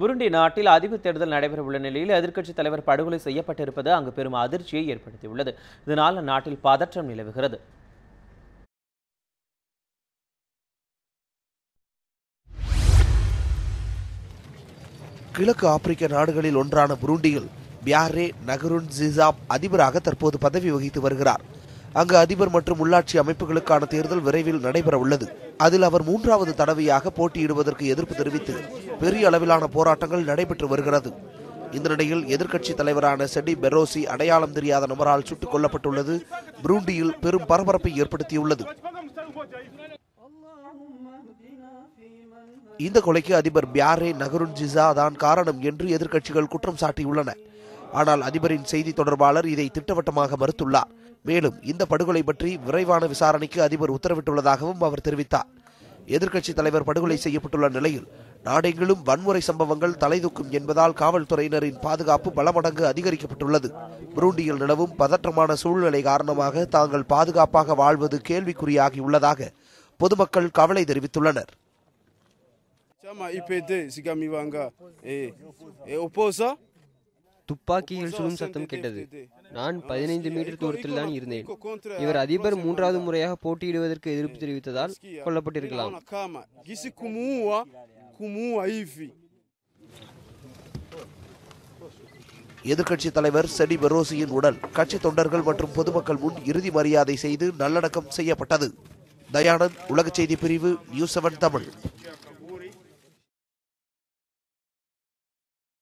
Burundi நாட்டில் அதிபர் தேர்தல் நடைபெறவுள்ள நிலையில் எதிர்க்கட்சித் தலைவர் படுகொலை செய்யப்பட்டிருப்பது அங்கு பெரும் அதிர்ச்சியை ஏற்படுத்தியுள்ளது. இதனால் நாட்டில் பதற்றம் நிலவுகிறது. கிழக்கு ஆப்பிரிக்க நாடுகளில் ஒன்றான புருண்டியில் பியாரே நகருன்ஜிசா அதிபராக தற்போது பதவி வகித்து வருகிறார். அங்கு அதிபர் மற்றும் உள்ளாட்சி அமைப்புகளுக்கான தேர்தல் விரைவில் நடைபெற உள்ளது. அதில் அவர் 3வது தடவையாக போட்டியிடுவதற்கு எதிர்ப்பு தெரிவித்து பெரிய அளவிலான போராட்டங்கள் நடைபெற்று வருகிறது. இந்த நிலையில் எதிர்க்கட்சி தலைவரான செடி பெரோசி அடையாளம் தெரியாத நபரால் சுட்டுக் கொல்லப்பட்டுள்ளது புருண்டியில் பெரும் பரபரப்பை ஏற்படுத்தியுள்ளது. இந்த கொலைக்கு அதிபர் பியாரே நகருன்ஜிசா தான் காரணம் என்று எதிர்க்கட்சிகள் குற்றம் சாட்டியுள்ளன. ஆனால் அதிபரின் செய்தி தொடர்பாளர் இதை திட்டவட்டமாக மறுத்துள்ளார். மேலும் இந்த படுகொலை பற்றி விரைவான விசாரணைக்கு அதிபர் உத்தரவிட்டுள்ளதாகவும் அவர் தெரிவித்தார். எதிர்க்கட்சி தலைவர் படுகொலை செய்யப்பட்டுள்ள நிலையில் நாடெங்கிலும் வன்முறை சம்பவங்கள் தலைதூக்கும் என்பதால் காவல்துறையினரின் பாதுகாப்பு பல மடங்கு அதிகரிக்கப்பட்டுள்ளது. புருண்டியில் நிலவும் பதற்றமான சூழ்நிலை காரணமாக தாங்கள் பாதுகாப்பாக வாழ்வது கேள்விக்குறியாகியுள்ளதாக பொதுமக்கள் கவலை தெரிவித்துள்ளனர். துப்பாக்கியில் சுடும் சத்தம் கேட்டது. நான் 15 மீட்டர் தூரத்தில் தான் இருந்தேன். இவர் அதிபர் 3வது முறையாக போட்டியிடுவதற்கு எதிர்ப்பு தெரிவித்ததால் கொல்லப்பட்டிருக்கலாம். எதிர்க்கட்சி தலைவர் செடி பெரோசியின் உடல் கட்சி தொண்டர்கள் மற்றும் பொதுமக்கள் முன் இறுதி மரியாதை செய்து நல்லடக்கம் செய்யப்பட்டது. தயானந்த், உலக செய்தி பிரிவு, நியூஸ் 7 தமிழ்.